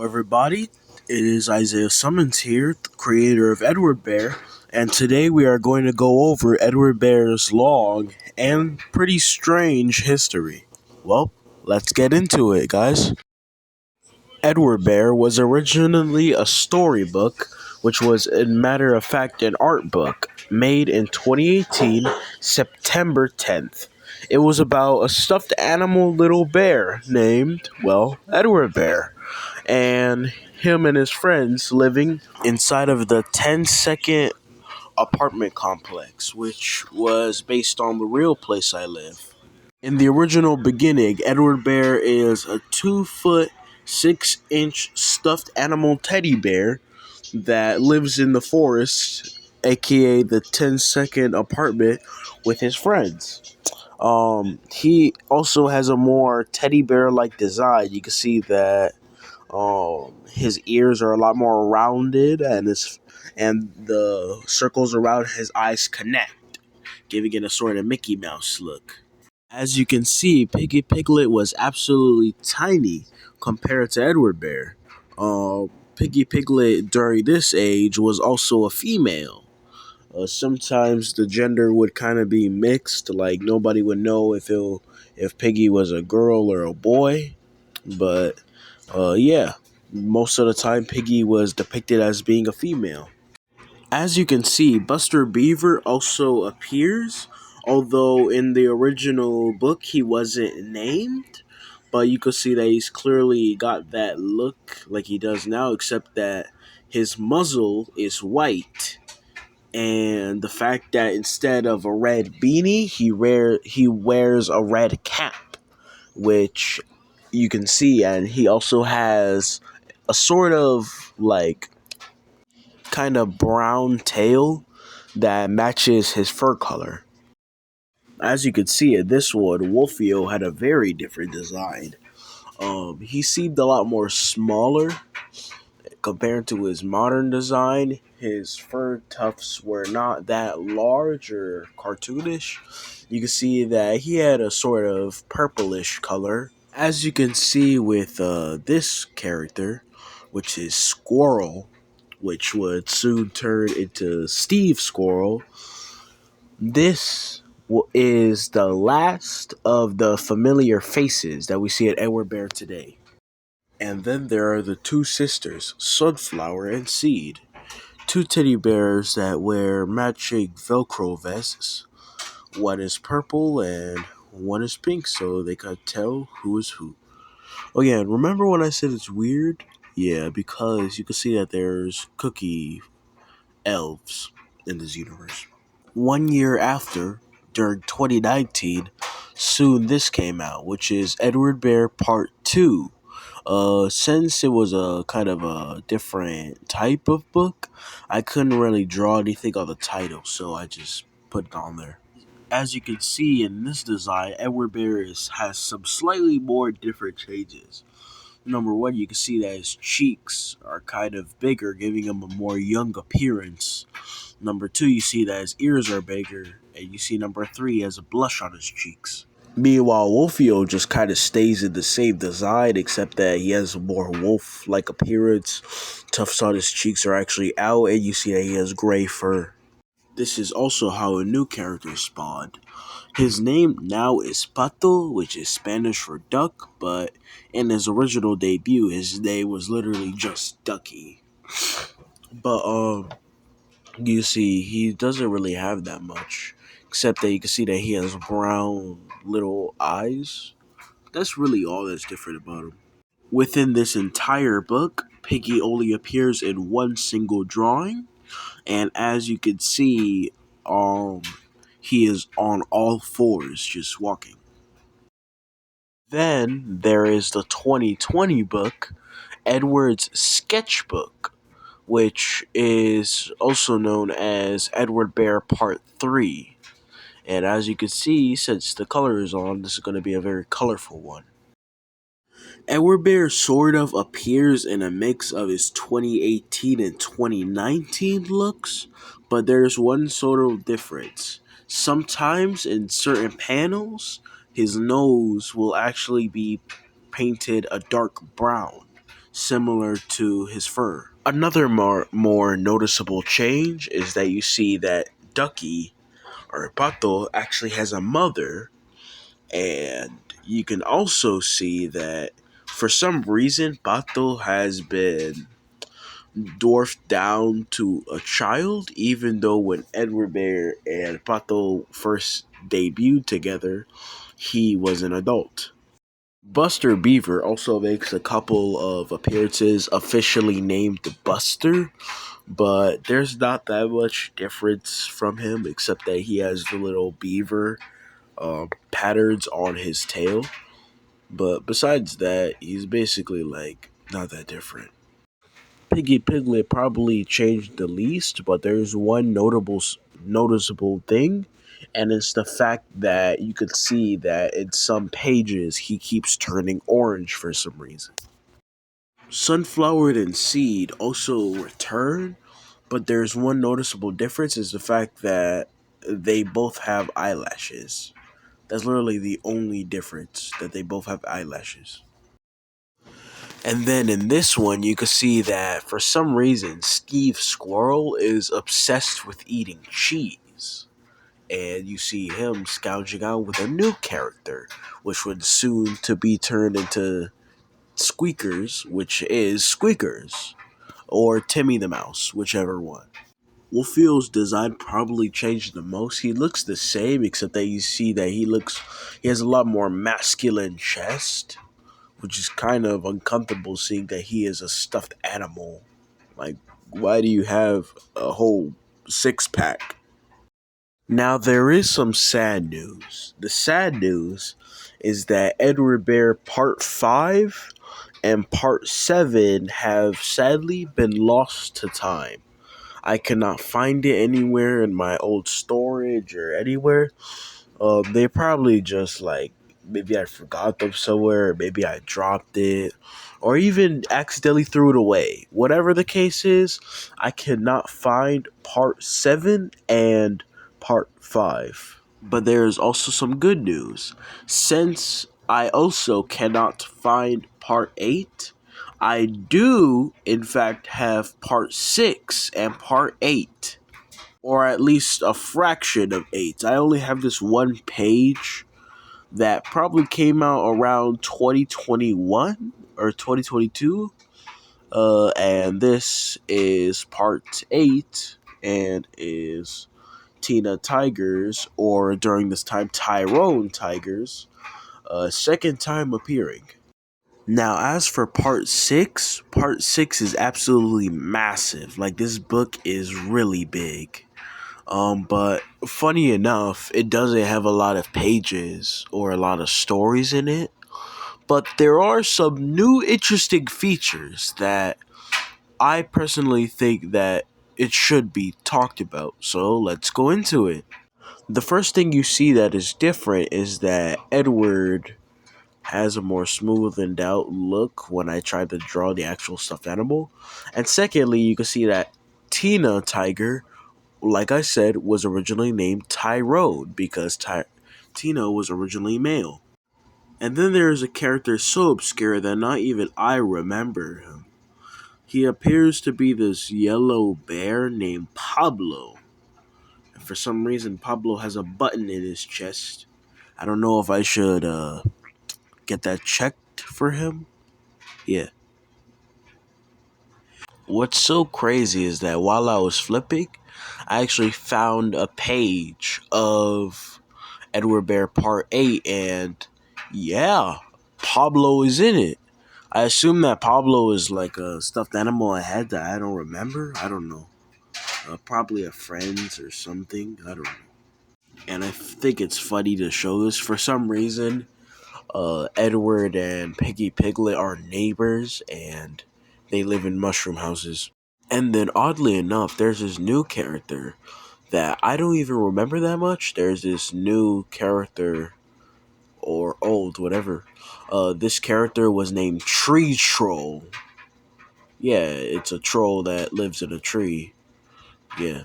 Everybody. It is Isaiah Summons here, the creator of Edward Bear, and today we are going to go over Edward Bear's long and pretty strange history. Well, let's get into it, guys. Edward Bear was originally a storybook, which was, in matter of fact, an art book made in 2018, September 10th. It was about a stuffed animal little bear named, well, Edward Bear, and him and his friends living inside of the 10-second apartment complex, which was based on the real place I live. In the original beginning, Edward Bear is a 2 foot 6 inch stuffed animal teddy bear that lives in the forest, aka the 10-second apartment, with his friends. He also has a more teddy bear like design. You can see that his ears are a lot more rounded, and the circles around his eyes connect, giving it a sort of Mickey Mouse look. As you can see, Piggy Piglet was absolutely tiny compared to Edward Bear. Piggy Piglet during this age was also a female. Sometimes the gender would kind of be mixed, like nobody would know if Piggy was a girl or a boy. But yeah, most of the time Piggy was depicted as being a female. As you can see, Buster Beaver also appears, although in the original book he wasn't named. But you can see that he's clearly got that look like he does now, except that his muzzle is white. And the fact that instead of a red beanie, he wears a red cap, which you can see, and he also has a sort of like kind of brown tail that matches his fur color. As you can see in this one, Wolfio had a very different design. He seemed a lot more smaller compared to his modern design. His fur tufts were not that large or cartoonish. You can see that he had a sort of purplish color. As you can see with this character, which is Squirrel, which would soon turn into Steve Squirrel, this is the last of the familiar faces that we see at Edward Bear today. And then there are the two sisters, Sunflower and Seed, two teddy bears that wear matching Velcro vests. One is purple and one is pink, so they can tell who is who. Oh yeah, and remember when I said it's weird? Yeah, because you can see that there's cookie elves in this universe. 1 year after, during 2019, soon this came out, which is Edward Bear Part 2. Since it was a kind of a different type of book, I couldn't really draw anything on the title, so I just put it on there. As you can see in this design, Edward Bear has some slightly more different changes. Number one, you can see that his cheeks are kind of bigger, giving him a more young appearance. Number two, you see that his ears are bigger. And you see number three, he has a blush on his cheeks. Meanwhile, Wolfio just kind of stays in the same design, except that he has a more wolf-like appearance. Tufts on his cheeks are actually out, and you see that he has gray fur. This is also how a new character spawned. His name now is Pato, which is Spanish for duck, but in his original debut, his name was literally just Ducky. But you see, he doesn't really have that much, except that you can see that he has brown little eyes. That's really all that's different about him. Within this entire book, Piggy only appears in one single drawing, and as you can see, um, he is on all fours, just walking. Then there is the 2020 book, Edward's Sketchbook, which is also known as Edward Bear Part 3. And as you can see, since the color is on, this is going to be a very colorful one. Edward Bear sort of appears in a mix of his 2018 and 2019 looks, but there's one sort of difference. Sometimes in certain panels, his nose will actually be painted a dark brown. similar to his fur. Another more noticeable change is that you see that Ducky or Pato actually has a mother, and you can also see that for some reason Pato has been dwarfed down to a child, even though when Edward Bear and Pato first debuted together, he was an adult. Buster Beaver also makes a couple of appearances officially named Buster, but there's not that much difference from him except that he has the little beaver patterns on his tail. But besides that, he's basically like not that different. Piggy Piglet probably changed the least, but there's one noticeable thing, and it's the fact that you could see that in some pages he keeps turning orange for some reason. Sunflower and Seed also return, but there's one noticeable difference is the fact that they both have eyelashes. That's literally the only difference, that they both have eyelashes. And then in this one, you can see that for some reason, Steve Squirrel is obsessed with eating cheese. And you see him scourging out with a new character, which would soon to be turned into Squeakers, which is Squeakers, or Timmy the Mouse, whichever one. Wolfield's design probably changed the most. He looks the same, except that you see that he has a lot more masculine chest, which is kind of uncomfortable seeing that he is a stuffed animal. Like, why do you have a whole six pack? Now, there is some sad news. The sad news is that Edward Bear Part 5 and Part 7 have sadly been lost to time. I cannot find it anywhere in my old storage or anywhere. They probably just like maybe I forgot them somewhere, or maybe I dropped it, or even accidentally threw it away. Whatever the case is, I cannot find part 7 and part 5. But there is also some good news. Since I also cannot find part 8, I do, in fact, have part 6 and part 8, or at least a fraction of 8. I only have this one page that probably came out around 2021 or 2022. And this is part 8 and is Tina Tigers, or during this time, Tyrone Tigers, second time appearing. Now, as for part 6 is absolutely massive. Like, this book is really big. But funny enough, it doesn't have a lot of pages or a lot of stories in it. But there are some new interesting features that I personally think that it should be talked about. So let's go into it. The first thing you see that is different is that Edward has a more smoothened out look when I tried to draw the actual stuffed animal. And secondly, you can see that Tina Tiger, like I said, was originally named Tyrone because Tina was originally male. And then there is a character so obscure that not even I remember him. He appears to be this yellow bear named Pablo. And for some reason, Pablo has a button in his chest. I don't know if I should get that checked for him. Yeah. What's so crazy is that while I was flipping, I actually found a page of Edward Bear Part 8, and yeah, Pablo is in it. I assume that Pablo is like a stuffed animal I had that I don't remember. I don't know. Probably a friend's or something. I don't know. And I think it's funny to show this. For some reason, Edward and Piggy Piglet are neighbors, and they live in mushroom houses. And then, oddly enough, there's this new character that I don't even remember that much. There's this new character, or old, whatever. This character was named Tree Troll. Yeah, it's a troll that lives in a tree. Yeah,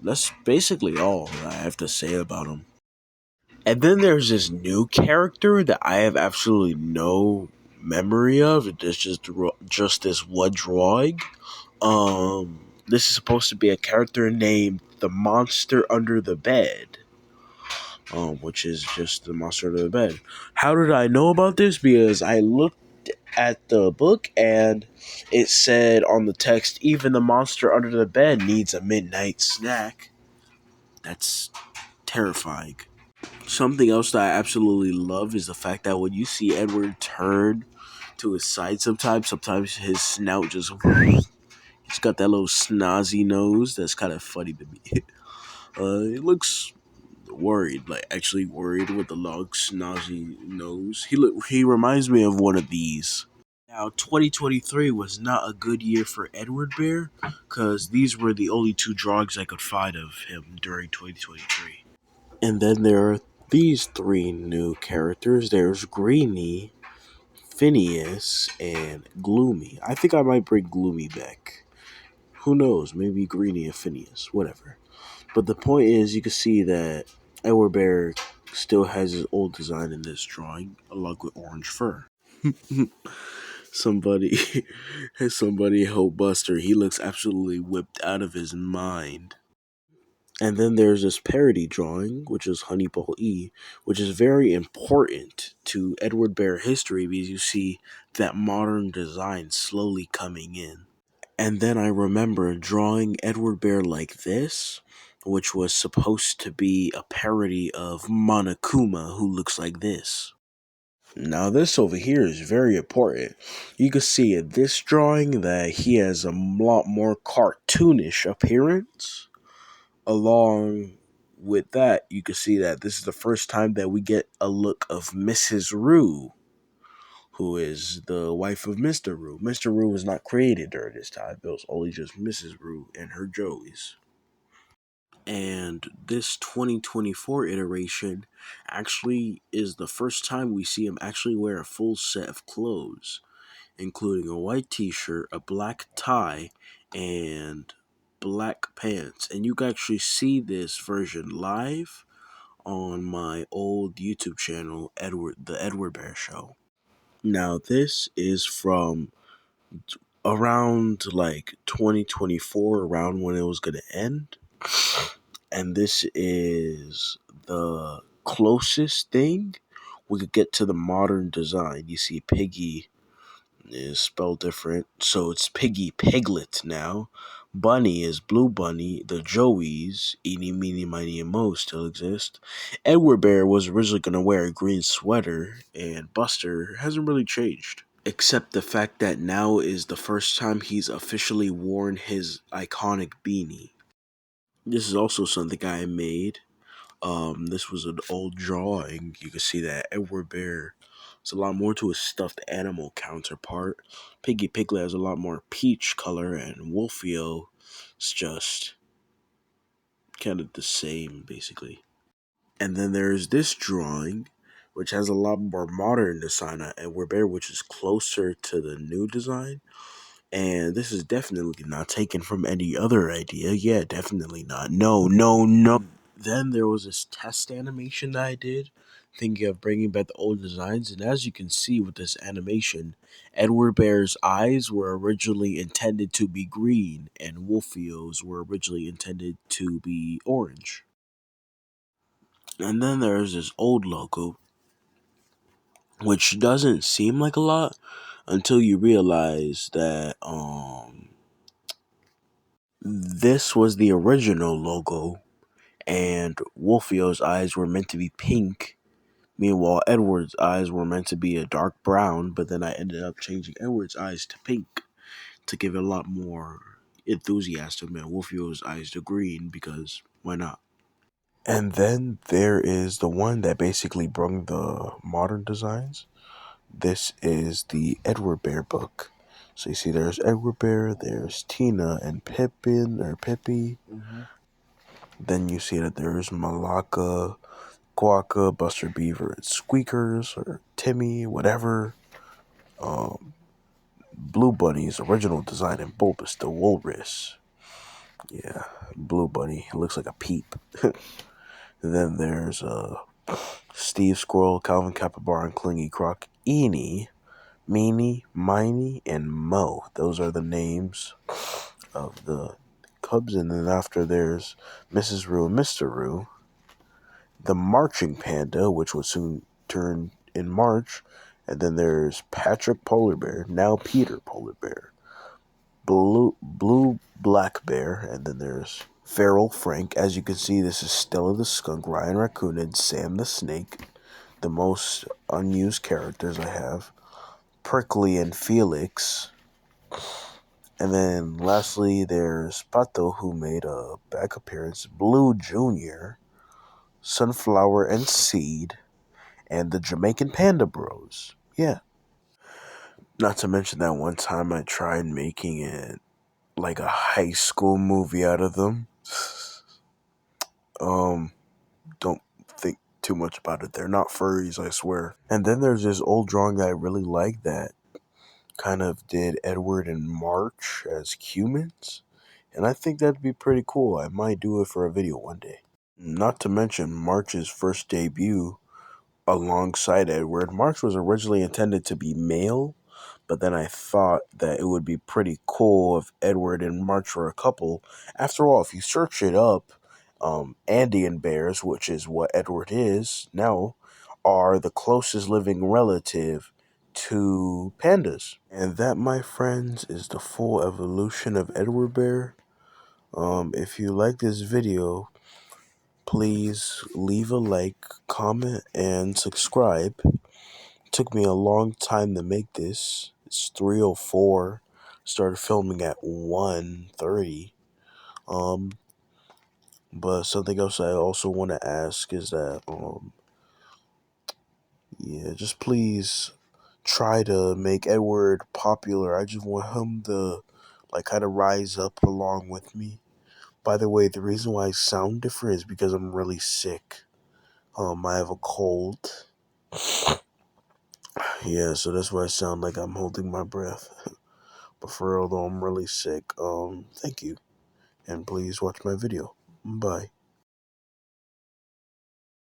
that's basically all I have to say about him. And then there's this new character that I have absolutely no memory of. It's just this one drawing. This is supposed to be a character named the Monster Under the Bed, which is just the monster under the bed. How did I know about this? Because I looked at the book and it said on the text, even the monster under the bed needs a midnight snack. That's terrifying. Something else that I absolutely love is the fact that when you see Edward turn to his side sometimes his snout just he's got that little snazzy nose that's kind of funny to me. It looks worried, like actually worried with the long snazzy nose. He reminds me of one of these. Now, 2023 was not a good year for Edward Bear because these were the only two drawings I could find of him during 2023. And then there are these three new characters. There's Greeny, Phineas, and Gloomy. I think I might bring Gloomy back. Who knows? Maybe Greeny and Phineas, whatever. But the point is, you can see that Edward Bear still has his old design in this drawing, along with orange fur. somebody, somebody help Buster. He looks absolutely whipped out of his mind. And then there's this parody drawing, which is Honeyball E, which is very important to Edward Bear history because you see that modern design slowly coming in. And then I remember drawing Edward Bear like this, which was supposed to be a parody of Monokuma, who looks like this. Now, this over here is very important. You can see in this drawing that he has a lot more cartoonish appearance. Along with that, you can see that this is the first time that we get a look of Mrs. Rue, who is the wife of Mr. Rue. Mr. Rue was not created during this time. It was only just Mrs. Rue and her Joeys. And this 2024 iteration actually is the first time we see him actually wear a full set of clothes, including a white t-shirt, a black tie, and black pants. And you can actually see this version live on my old YouTube channel, The Edward Bear Show. Now, this is from around like 2024, around when it was going to end. And this is the closest thing we could get to the modern design. You see, Piggy is spelled different, so it's Piggy Piglet now. Bunny is Blue Bunny. The Joeys, Eeny, Meeny, Miny, and Mo still exist. Edward Bear was originally going to wear a green sweater, and Buster hasn't really changed. Except the fact that now is the first time he's officially worn his iconic beanie. This is also something I made. This was an old drawing. You can see that Edward Bear is a lot more to his stuffed animal counterpart. Piggy Piglet has a lot more peach color, and Wolfio is just kind of the same, basically. And then there's this drawing, which has a lot more modern design on Edward Bear, which is closer to the new design. And this is definitely not taken from any other idea. Yeah, definitely not. No, no, no. Then there was this test animation that I did, thinking of bringing back the old designs. And as you can see with this animation, Edward Bear's eyes were originally intended to be green, and Wolfio's were originally intended to be orange. And then there's this old logo, which doesn't seem like a lot until you realize that this was the original logo, and Wolfio's eyes were meant to be pink. Meanwhile, Edward's eyes were meant to be a dark brown, but then I ended up changing Edward's eyes to pink to give it a lot more enthusiasm, and Wolfio's eyes to green because why not? And then there is the one that basically brung the modern designs. This is the Edward Bear book. So you see there's Edward Bear, there's Tina and Pippin or Pippi. Mm-hmm. Then you see that there's Malaka, Quokka, Buster Beaver, and Squeakers, or Timmy, whatever. Blue Bunny's original design in Bulbous the Walrus. Yeah, Blue Bunny. It looks like a peep. Then there's Steve Squirrel, Calvin Capybara, and Clingy Croc, Eeny, Meanie, Miney, and Mo. Those are the names of the cubs. And then after there's Mrs. Roo and Mr. Roo. The marching panda, which would soon turn in March. And then there's Patrick Polar Bear, now Peter Polar Bear. Blue Black Bear, and then there's Feral Frank. As you can see, this is Stella the Skunk, Ryan Raccoon, and Sam the Snake. The most unused characters I have. Prickly and Felix. And then lastly, there's Pato, who made a back appearance. Blue Jr., Sunflower and Seed, and the Jamaican Panda Bros. Yeah. Not to mention that one time I tried making it like a high school movie out of them. Don't think too much about it. They're not furries, I swear. And then there's this old drawing that I really like that kind of did Edward and March as humans. And I think that'd be pretty cool. I might do it for a video one day. Not to mention March's first debut alongside Edward. March was originally intended to be male, but then I thought that it would be pretty cool if Edward and March were a couple. After all, if you search it up, Andean bears, which is what Edward is now, are the closest living relative to pandas. And that, my friends, is the full evolution of Edward Bear. If you like this video, please leave a like, comment, and subscribe. It took me a long time to make this. It's 3:04. Started filming at 1:30. But something else I also want to ask is that yeah, just please try to make Edward popular. I just want him to like kind of rise up along with me. By the way, the reason why I sound different is because I'm really sick. I have a cold. Yeah, so that's why I sound like I'm holding my breath. But for real though, I'm really sick. Thank you. And please watch my video. Bye.